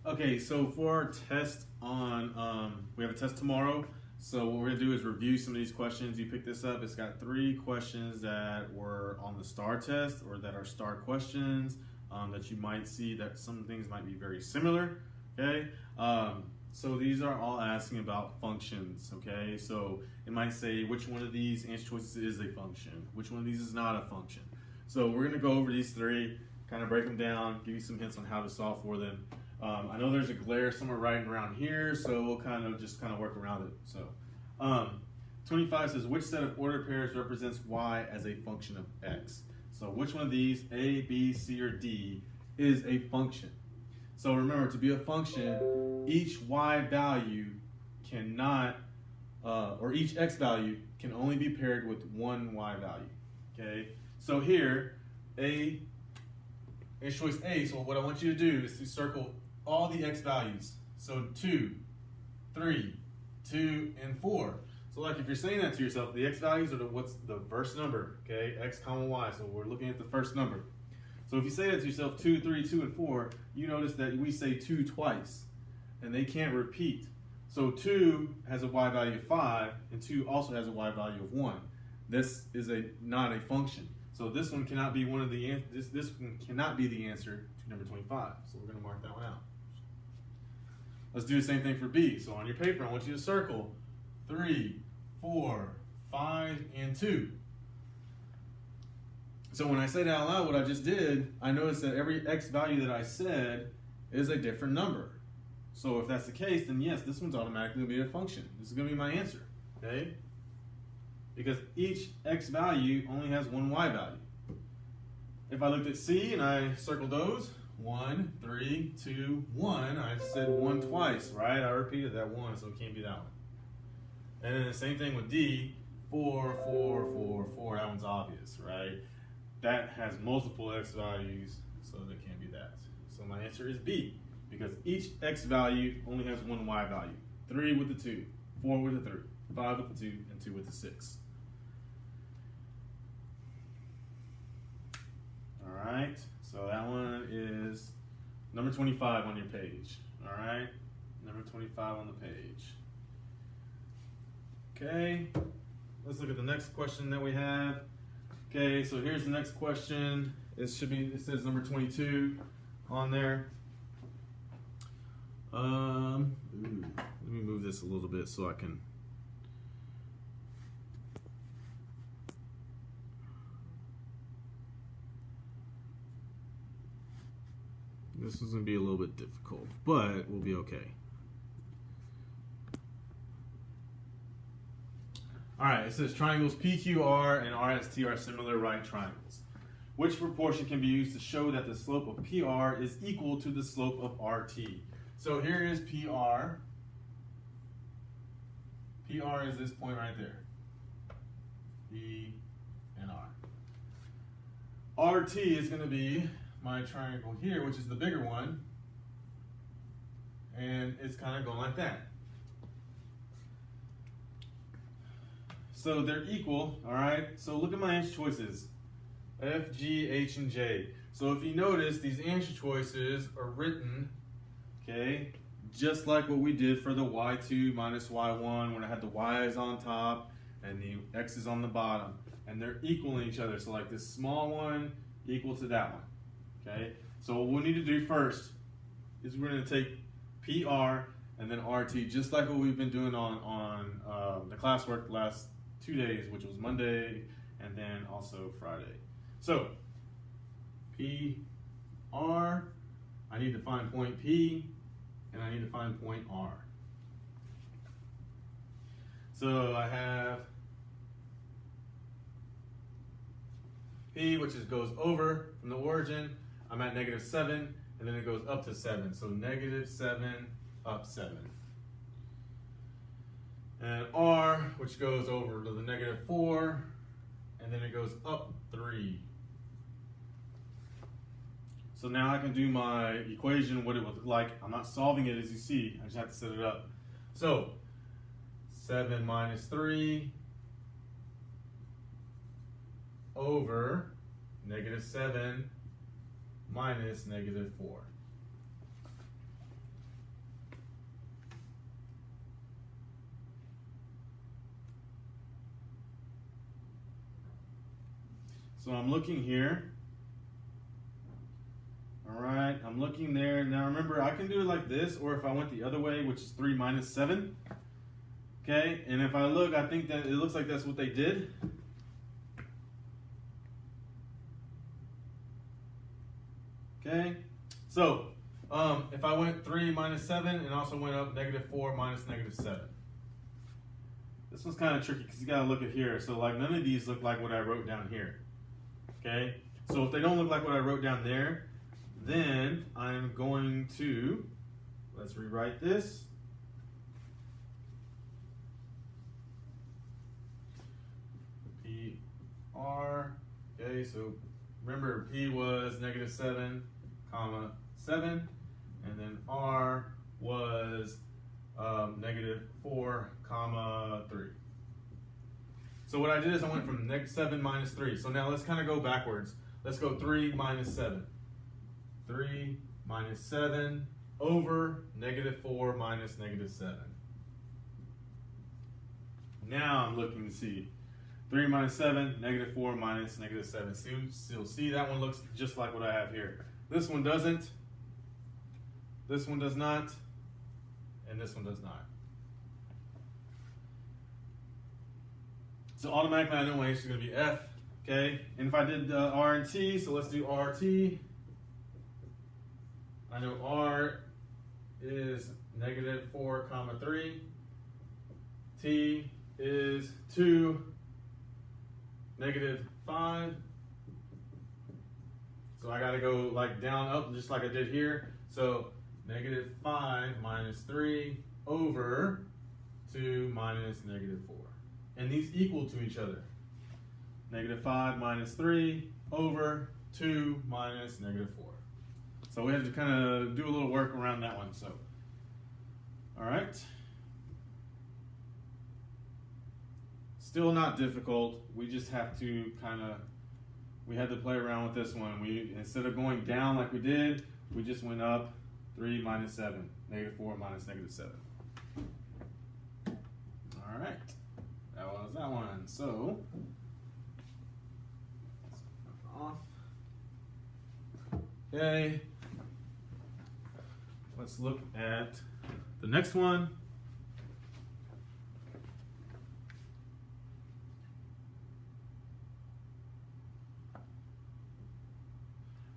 Okay, so for our test on, we have a test tomorrow. So what we're gonna do is review some of these questions. You pick this up. It's got 3 questions that were on the STAR test or that are STAR questions that you might see that some things might be very similar. Okay, so these are all asking about functions. Okay, so it might say which one of these answer choices is a function, which one of these is not a function. So we're gonna go over these 3, kind of break them down, give you some hints on how to solve for them. I know there's a glare somewhere right around here, so we'll kind of work around it. So 25 says, which set of ordered pairs represents y as a function of x? So which one of these, a, b, c, or d, is a function? So remember, to be a function, each y value cannot, or each x value can only be paired with one y value. Okay, so here, a, answer choice A, so what I want you to do is to circle all the x values. So 2, 3, 2, and 4. So like if you're saying that to yourself, the x values are what's the first number, okay? X comma y, so we're looking at the first number. So if you say that to yourself, 2, 3, 2, and 4, you notice that we say 2 twice, and they can't repeat. So 2 has a y value of 5, and 2 also has a y value of 1. This is not a function. So this one cannot be one of the this one cannot be the answer to number 25. So we're going to mark that one out. Let's do the same thing for B. So on your paper, I want you to circle 3, 4, 5, and 2. So when I say that out loud, what I just did, I noticed that every x value that I said is a different number. So if that's the case, then yes, this one's automatically going to be a function. This is going to be my answer, okay? Because each x value only has one y value. If I looked at C and I circled those, 1, 3, 2, 1, I said 1 twice, right? I repeated that 1, so it can't be that one. And then the same thing with D, 4, 4, 4, 4, that one's obvious, right? That has multiple x values, so that can't be that. So my answer is B, because each x value only has one y value. 3 with the 2, 4 with the 3, 5 with the 2, and 2 with the 6. All right, so that one is number 25 on your page. All right, number 25 on the page. Okay, let's look at the next question that we have. Okay, so here's the next question. It says number 22 on there. Let me move this a little bit so I can. This is going to be a little bit difficult, but we'll be okay. All right, it says triangles PQR and RST are similar right triangles. Which proportion can be used to show that the slope of PR is equal to the slope of RT? So here is PR. PR is this point right there. P and R. RT is going to be my triangle here, which is the bigger one, and it's kind of going like that. So they're equal, all right? So look at my answer choices, F, G, H, and J. So if you notice, these answer choices are written, okay, just like what we did for the y2 minus y1 when I had the y's on top and the x's on the bottom, and they're equaling each other. So like this small one equal to that one. Okay, so what we need to do first is we're going to take PR and then RT, just like what we've been doing on the classwork the last 2 days, which was Monday and then also Friday. So PR, I need to find point P and I need to find point R. So I have P, which goes over from the origin. I'm at -7, and then it goes up to 7. So -7 up 7. And R, which goes over to the -4, and then it goes up 3. So now I can do my equation, what it would look like. I'm not solving it as you see, I just have to set it up. So 7 minus 3 over -7 minus -4. So I'm looking here. All right, I'm looking there. Now remember, I can do it like this, or if I went the other way, which is 3 minus 7. Okay, and if I look, I think that it looks like that's what they did. Okay, so if I went 3 minus 7 and also went up -4 minus -7. This one's kind of tricky because you got to look at here. So like none of these look like what I wrote down here. Okay, so if they don't look like what I wrote down there, then I'm going to, let's rewrite this. PR, okay, so remember P was -7, comma 7, and then R was -4, comma 3. So what I did is I went from -7 minus 3. So now let's kind of go backwards. Let's go 3 minus 7. 3 minus 7 over -4 minus -7. Now I'm looking to see 3 minus 7, -4 minus -7. See, that one looks just like what I have here. This one doesn't. This one does not. And this one does not. So automatically I know my answer is going to be F. Okay, and if I did R and T, so let's do RT. I know R is -4, comma 3. T is 2, -5. So I got to go like down, up, just like I did here. So -5 minus 3 over 2 minus -4. And these equal to each other. -5 minus 3 over 2 minus -4. So we had to kind of do a little work around that one. So, all right. Still not difficult. We just have to we had to play around with this one. Instead of going down like we did, we just went up 3 minus 7, -4 minus -7. All right. That was that one. So, let's put it off. Okay. Let's look at the next one.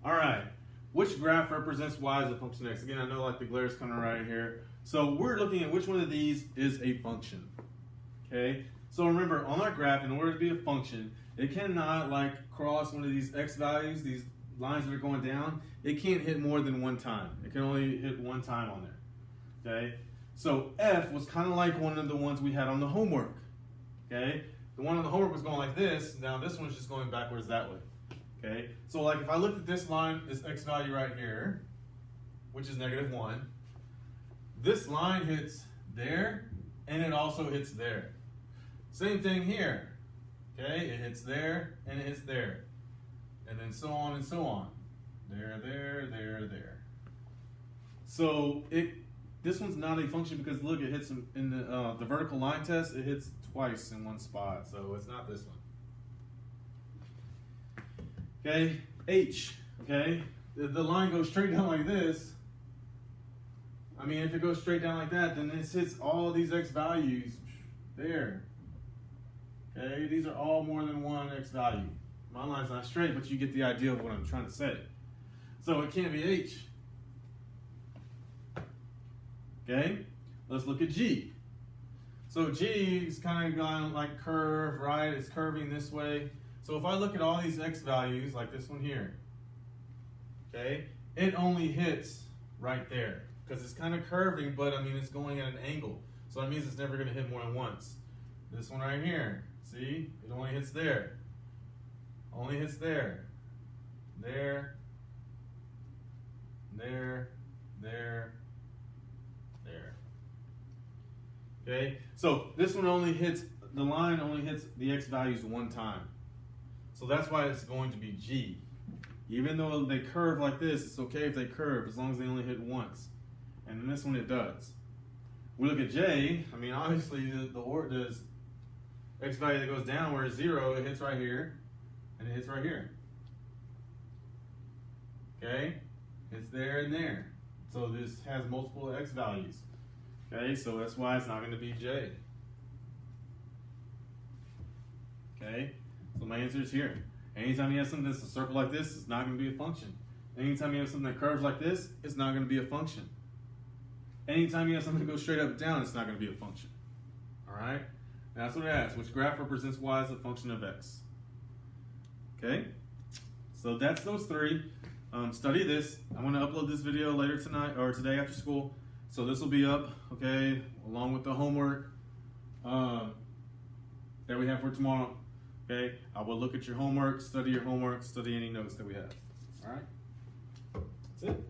All right. Which graph represents y as a function x? Again, I know like the glare is coming right here. So we're looking at which one of these is a function. Okay. So remember, on our graph, in order to be a function, it cannot like cross one of these x values, these lines that are going down. It can't hit more than one time. It can only hit one time on there. Okay. So f was kind of like one of the ones we had on the homework. Okay. The one on the homework was going like this. Now this one's just going backwards that way. Okay, so like if I looked at this line, this x value right here, which is -1, this line hits there, and it also hits there. Same thing here, okay, it hits there, and it hits there. And then so on and so on. There, there, there, there. So this one's not a function because look, it hits in the vertical line test, it hits twice in one spot, so it's not this one. Okay, H, okay, the line goes straight down like this. I mean, if it goes straight down like that, then this hits all these x values there. Okay, these are all more than one x value. My line's not straight, but you get the idea of what I'm trying to say. So it can't be H. Okay, let's look at G. So G is kind of going like curve, right? It's curving this way. So if I look at all these x values, like this one here, okay, it only hits right there because it's kind of curving, but I mean it's going at an angle. So that means it's never going to hit more than once. This one right here, see, it only hits there. Only hits there. There. There. There. There. Okay, so this one only hits, the line only hits the x values one time. So that's why it's going to be G. Even though they curve like this, it's okay if they curve as long as they only hit once. And in this one it does. We look at J, I mean obviously the x value that goes down where it's 0, it hits right here. and it hits right here. Okay, it's there and there. So this has multiple x values. Okay, so that's why it's not going to be j. Okay, so my answer is here. Anytime you have something that's a circle like this, it's not going to be a function. Anytime you have something that curves like this, it's not going to be a function. Anytime you have something that goes straight up and down, it's not going to be a function. All right? And that's what it asks. Which graph represents y as a function of x? Okay? So that's those three. Study this. I'm going to upload this video later tonight or today after school. So this will be up, okay, along with the homework that we have for tomorrow. Okay? I will look at your homework, study any notes that we have. All right? That's it.